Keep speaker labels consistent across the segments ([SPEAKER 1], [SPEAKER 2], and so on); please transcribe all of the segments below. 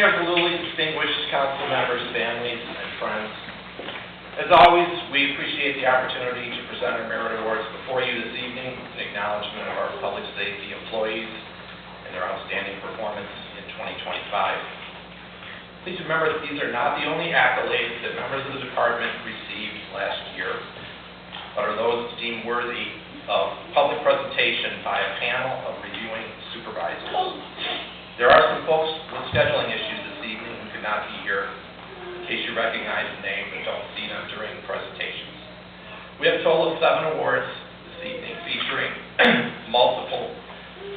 [SPEAKER 1] morning, our duly distinguished council members, families, and friends. As always, we appreciate the opportunity to present our merit awards before you this evening in acknowledgement of our public safety employees and their outstanding performance in 2025. Please remember that these are not the only accolades that members of the department received last year, but are those deemed worthy of public presentation by a panel of reviewing supervisors. There are some folks with scheduling issues this evening who could not be here, in case you recognize the name but don't see them during the presentations. We have a total of 7 awards this evening featuring multiple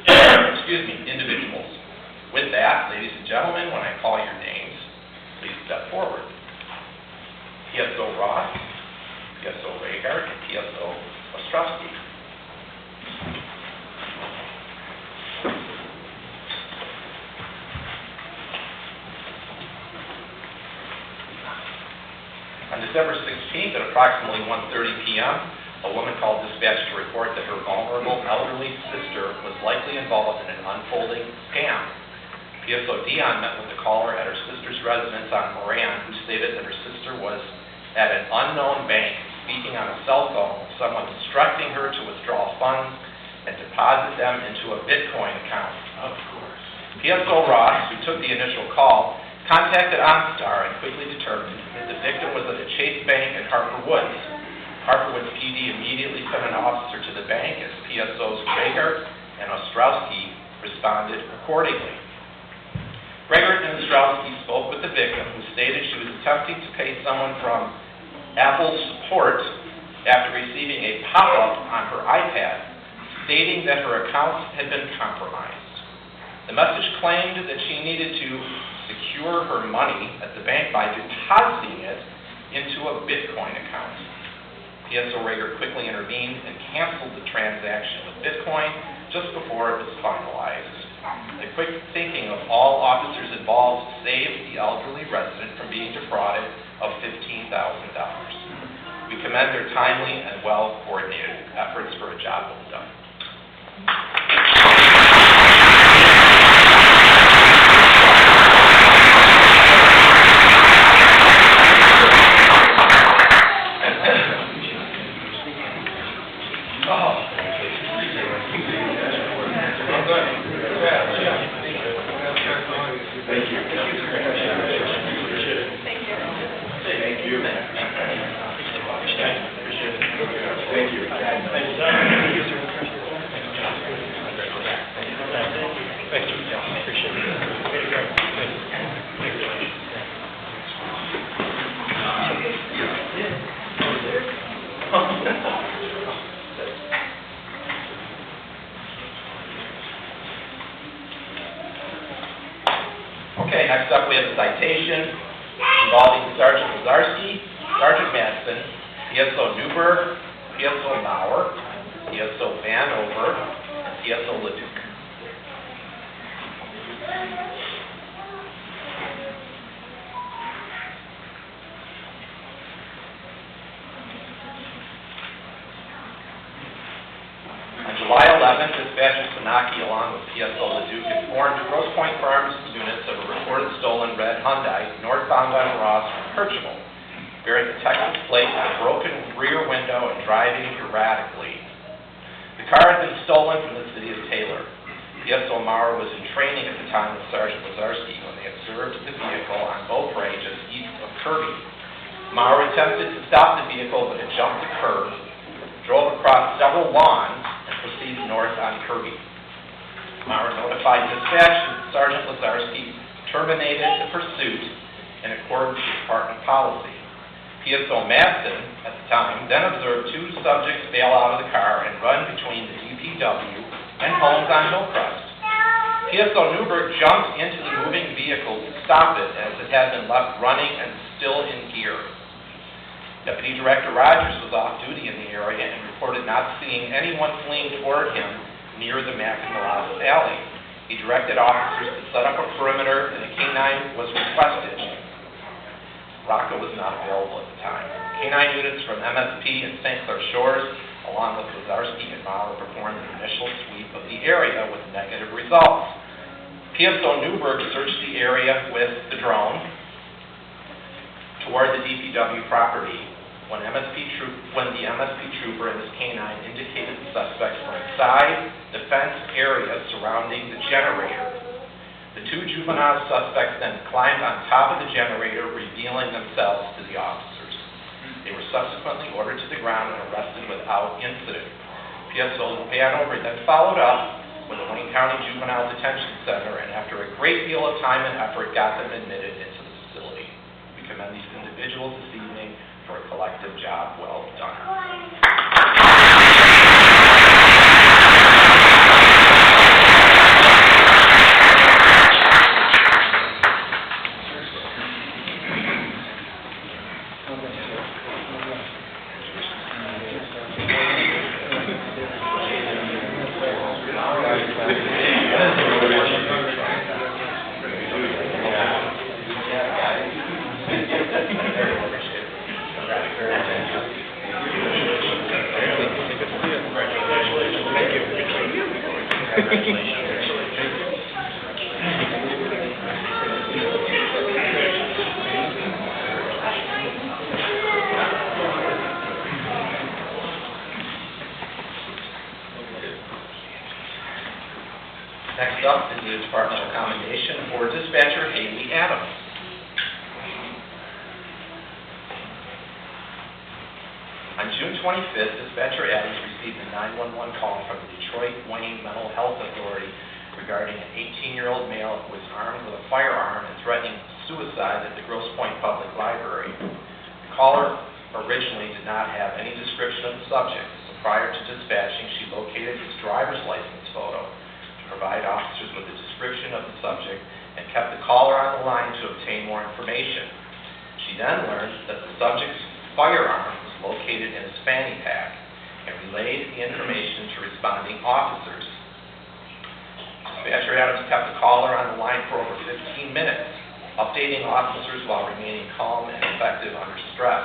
[SPEAKER 1] individuals. With that, ladies and gentlemen, when I call your names, please step forward. PSO Ross, PSO Reygaert, and PSO Ostrowski. On December 16th at approximately 1:30 p.m., a woman called dispatch to report that her vulnerable elderly sister was likely involved in an unfolding scam. PSO Dionne met with the caller at her sister's residence on Maurer, who stated that her sister was at an unknown bank speaking on a cell phone with someone instructing her to withdraw funds and deposit them into a Bitcoin account. Of course. PSO Ross, who took the initial call, contacted OnStar and quickly determined that the victim was at a Chase Bank in Harper Woods. Harper Woods PD immediately sent an officer to the bank as PSOs Reygaert and Ostrowski responded accordingly. Reygaert and Ostrowski spoke with the victim, who stated she was attempting to pay someone from Apple support after receiving a pop-up on her iPad stating that her account had been compromised. The message claimed that she needed to secure her money at the bank by depositing it into a Bitcoin account. PSO Reygaert quickly intervened and canceled the transaction with Bitcoin just before it was finalized. The quick thinking of all officers involved saved the elderly resident from being defrauded of $15,000. We commend their timely and well-coordinated efforts for a job well done. Okay, next up we have a citation involving Sergeant Lazarski, Sergeant Madsen, PSO Newberg, PSO Maurer, PSO Vanover, and PSO LaDuke. On July 11th, dispatcher Sanocki, along with PSO LaDuke, informed Grosse Pointe Farms units of a reported stolen red Hyundai northbound on Ross from Kirchhoff, bearing the Texas plate with a broken rear window and driving erratically. The car had been stolen from the city of Taylor. PSO Maurer was in training at the time of Sergeant Lazarski when they observed the vehicle on both ranges east of Kirby. Maurer attempted to stop the vehicle, but it jumped the curb, drove across several lawns, and proceeded north on Kirby. Maurer notified dispatch and Sergeant Lazarski terminated the pursuit in accordance with department policy. PSO Madsen, at the time, then observed 2 subjects bail out of the car and run between the DPW and homes on Hillcrest. PSO Newberg jumped into the moving vehicle to stop it as it had been left running and still in gear. Deputy Director Rogers was off duty in the area and reported not seeing anyone fleeing toward him near the Maxwell alley. He directed officers to set up a perimeter, and a K-9 was requested. Rocco was not available at the time. K-9 units from MSP and St. Clair Shores, along with Lazarski and Maurer, performed an initial sweep of the area with negative results. PSO Newberg searched the area with the drone toward the DPW property when the MSP trooper and his canine indicated the suspects were inside the fenced area surrounding the generator. The two juvenile suspects then climbed on top of the generator, revealing themselves to the officers. They were subsequently ordered to the ground and arrested without incident. PSO Vanover then followed up with the Wayne County Juvenile Detention Center, and after a great deal of time and effort, got them admitted into the facility. We commend these individuals this evening for a collective job well done. Next up is the Departmental Commendation for Dispatcher Halee Adams. On June 25th, Dispatcher Adams received a 911 call from the Detroit-Wayne Mental Health Authority regarding an 18-year-old male who was armed with a firearm and threatening suicide at the Grosse Pointe Public Library. The caller originally did not have any description of the subject, so prior to dispatching, she located his driver's license photo to provide officers with a description of the subject and kept the caller on the line to obtain more information. She then learned that the subject's firearm was located in his fanny pack and relayed the information to responding officers. Dispatcher Adams kept the caller on the line for over 15 minutes, updating officers while remaining calm and effective under stress.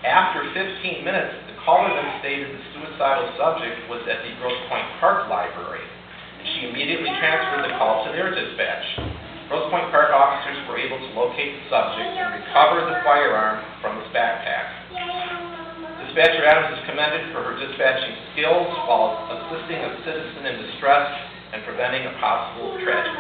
[SPEAKER 1] After 15 minutes, the caller then stated the suicidal subject was at the Grosse Pointe Park Library. She immediately transferred the call to their dispatch. Grosse Pointe Park officers were able to locate the subject and recover the firearm from his backpack. Dispatcher Adams is commended for her dispatching skills while assisting a citizen in distress and preventing a possible tragedy.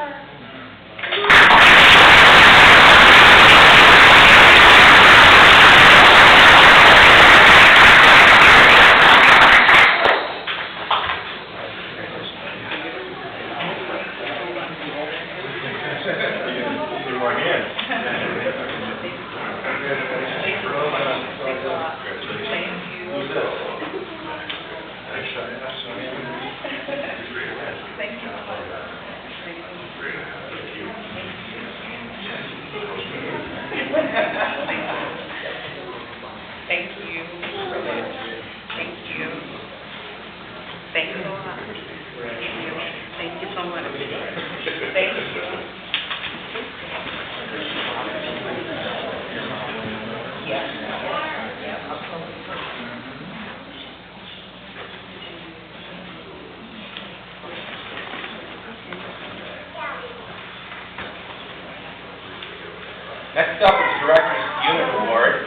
[SPEAKER 1] Next up is Director's Unit Award.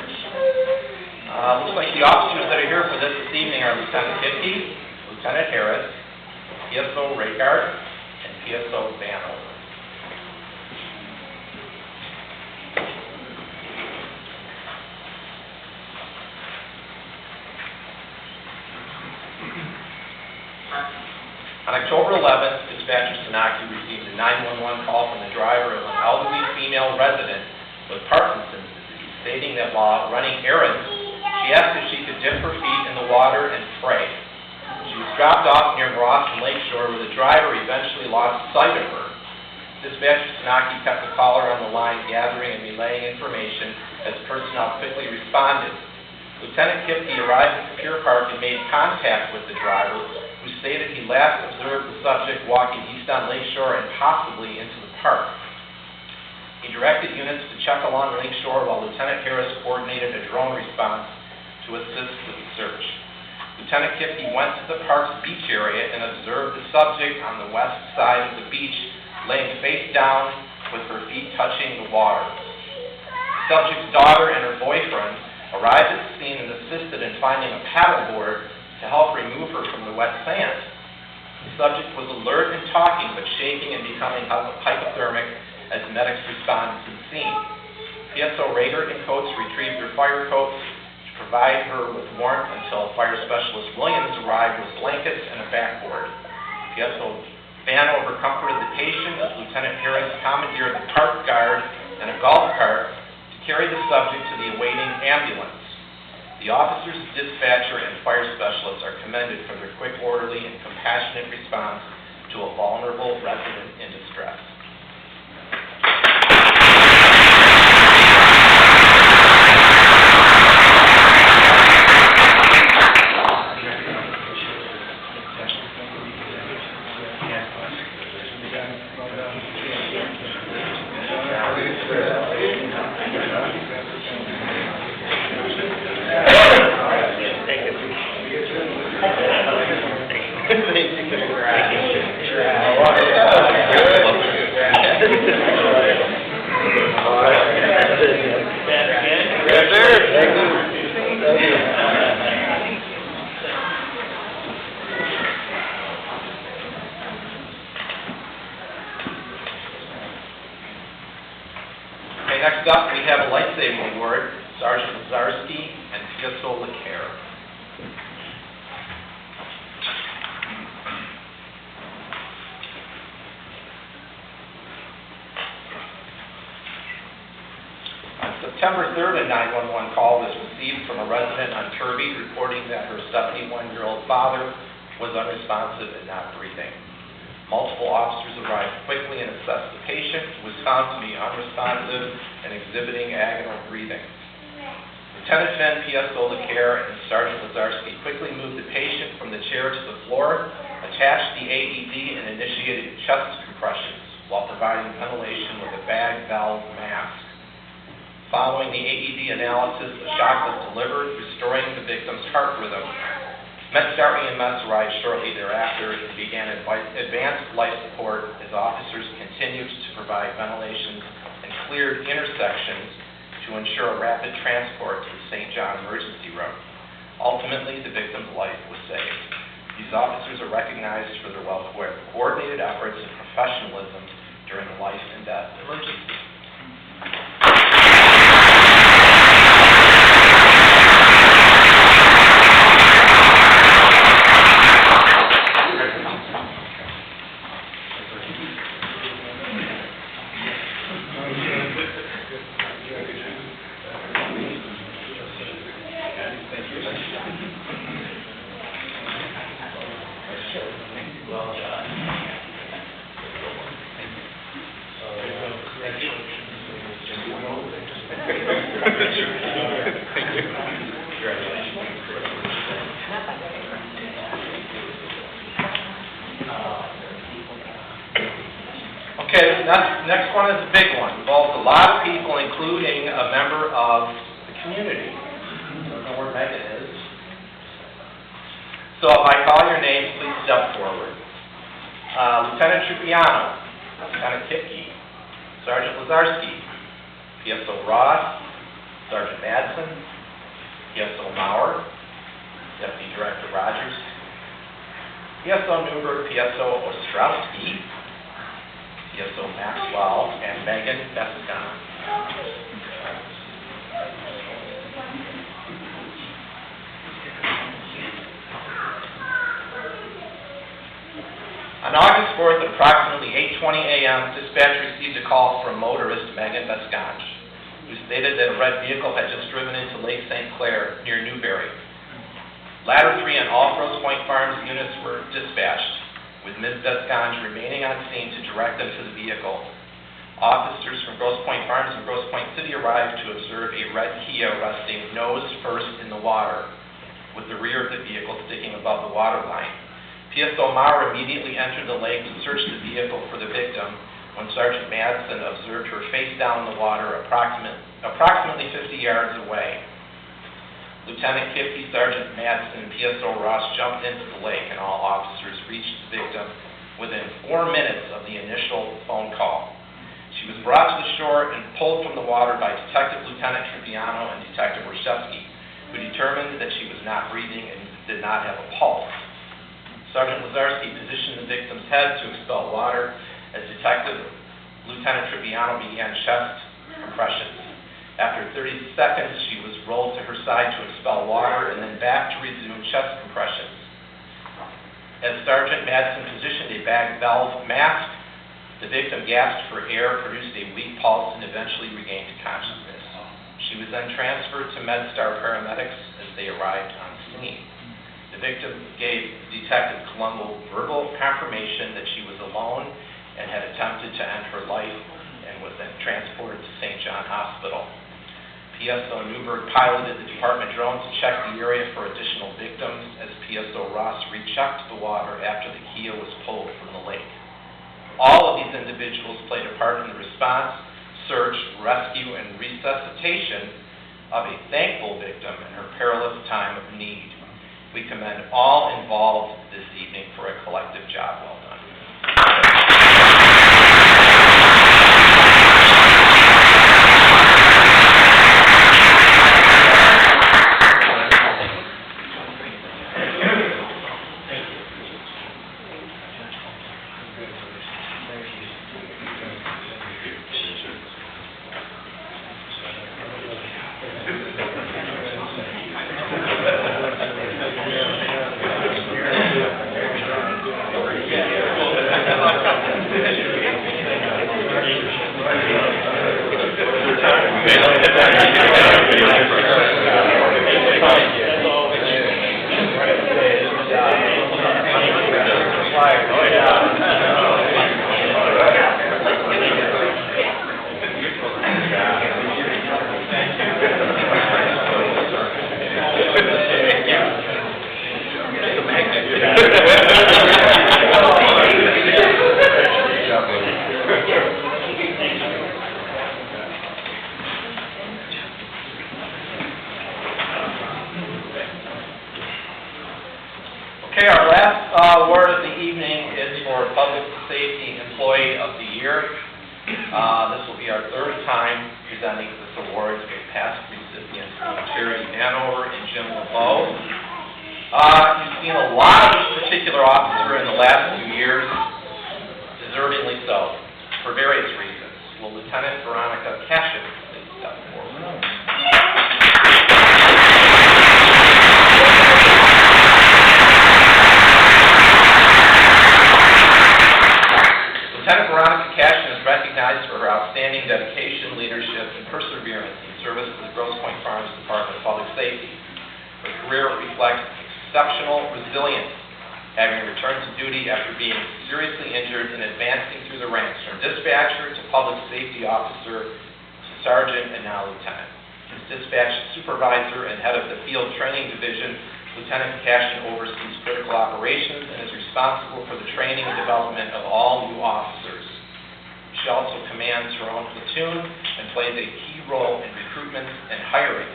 [SPEAKER 1] Looks like the officers that are here for this evening are Lieutenant Kipke, Lieutenant Harris, PSO Reygaert, and PSO Vanover. On October 11th, Dispatcher Sanocki received a 911 call from the driver of an elderly female resident with Parkinson's disease, stating that while running errands, she asked if she could dip her feet in the water and pray. She was dropped off near Boston Lakeshore, where the driver eventually lost sight of her. Dispatcher Sanocki kept the caller on the line, gathering and relaying information as personnel quickly responded. Lieutenant Kipke arrived at the Pier Park and made contact with the driver, who stated he last observed the subject walking east on Lakeshore and possibly into the park. He directed units to check along Lakeshore while Lieutenant Harris coordinated a drone response to assist with the search. Lieutenant Kipke went to the park's beach area and observed the subject on the west side of the beach laying face down with her feet touching the water. The subject's daughter and her boyfriend arrived at the scene and assisted in finding a paddleboard to help remove her from the wet sand. The subject was alert and talking, but shaking and becoming hypothermic as medics responded to the scene. PSO Reygaert and Coates retrieved their fire coats to provide her with warmth until Fire Specialist Williams arrived with blankets and a backboard. PSO Vanover comforted the patient as Lieutenant Harris commandeered the park guard and a golf cart to carry the subject to the awaiting ambulance. The officers, dispatcher, and fire specialists are commended for their quick, orderly, and compassionate response to a vulnerable resident in distress. Next up, we have a Lifesaving Award, Sergeant Lazarski and PSO Laquere. On September 3rd, a 911 call was received from a resident on Turvey reporting that her 71-year-old father was unresponsive and not breathing. Multiple officers arrived quickly and assessed the patient, who was found to be unresponsive and exhibiting agonal breathing. Lieutenant Finn, PSO Laquere, and Sergeant Lazarski quickly moved the patient from the chair to the floor, attached the AED, and initiated chest compressions while providing ventilation with a bag valve mask. Following the AED analysis, a shock was delivered, restoring the victim's heart rhythm. MedStar EMS arrived shortly thereafter and began advanced life support as officers continued to provide ventilation and cleared intersections to ensure a rapid transport to the St. John emergency room. Ultimately, the victim's life was saved. These officers are recognized for their well-coordinated efforts and professionalism during a life and death emergency. Okay, next one is a big one. Involves a lot of people, including a member of the community. I don't know where Megan is. So if I call your names, please step forward. Lieutenant Trupiano, Lieutenant Kipke, Sergeant Lazarski, PSO Ross, Sergeant Madsen, PSO Maurer, Deputy Director Rogers, PSO Newberg, PSO Ostrowski, PSO Maxwell, and Megan Bescon. On August 4th at approximately 8:20 a.m., dispatch received a call from motorist Megan Bescon, who stated that a red vehicle had just driven into Lake St. Clair near Newberg. Ladder 3 and all Grosse Pointe Farms units were dispatched, with Ms. Bescon remaining on scene to direct them to the vehicle. Officers from Grosse Pointe Farms and Grosse Pointe City arrived to observe a red Kia resting nose first in the water, with the rear of the vehicle sticking above the water line. PSO Maurer immediately entered the lake to search the vehicle for the victim when Sergeant Madsen observed her face down in the water approximately 50 yards away. Lieutenant Kipke, Sergeant Madsen, and PSO Ross jumped into the lake, and all officers reached the victim within 4 minutes of the initial phone call. She was brought to the shore and pulled from the water by Detective Lieutenant Trupiano and Detective Ostrowski, who determined that she was not breathing and did not have a pulse. Sergeant Lazarski positioned the victim's head to expel water as Detective Lieutenant Trupiano began chest compressions. After 30 seconds, she was rolled to her side to expel water and then back to resume chest compressions. As Sergeant Madsen positioned a bag valve mask, the victim gasped for air, produced a weak pulse, and eventually regained consciousness. She was then transferred to MedStar paramedics as they arrived on scene. The victim gave Detective Colombo verbal confirmation that she was alone and had attempted to end her life and was then transported to St. John Hospital. PSO Newberg piloted the department drone to check the area for additional victims as PSO Ross rechecked the water after the keel was pulled from the lake. All of these individuals played a part in the response, search, rescue, and resuscitation of a thankful victim in her perilous time of need. We commend all involved this evening for a collective job well done. Okay, our last award of the evening is for Public Safety Employee of the Year. This will be our third time presenting this award to past recipients from Charity Vanover and Jim LeBeau. You've seen a lot of this particular officer in the last few years, deservingly so, for various reasons. Will Lieutenant Veronica Cashin please step forward? Lieutenant Veronica Cashin is recognized for her outstanding dedication, leadership, and perseverance in service to the Grosse Pointe Farms Department of Public Safety. Her career reflects exceptional resilience, having returned to duty after being seriously injured and advancing through the ranks from dispatcher to public safety officer to sergeant and now lieutenant. As dispatch supervisor and head of the field training division, Lieutenant Cashin oversees critical operations and is responsible for the training and development of all new officers. She also commands her own platoon and plays a key role in recruitment and hiring.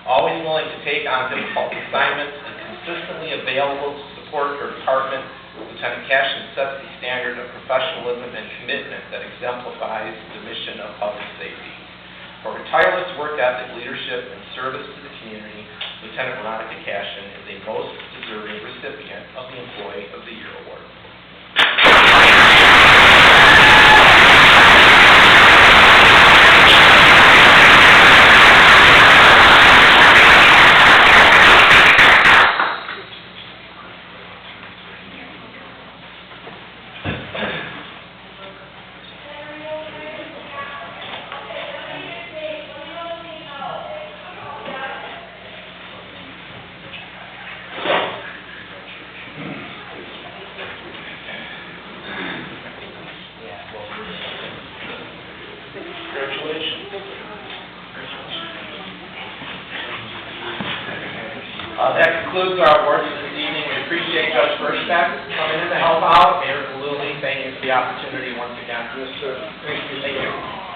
[SPEAKER 1] Always willing to take on difficult assignments and consistently available to support her department, Lieutenant Cashin sets the standard of professionalism and commitment that exemplifies the mission of public safety. For her tireless work ethic, leadership, and service to the community, Lieutenant Veronica Cashin is a most deserving recipient of the Employee of the Year Award. That concludes our awards this evening. We appreciate Judge Burstack coming in to help out. Mayor Kaluli, thank you for the opportunity once again. Yes, sir. Thank you.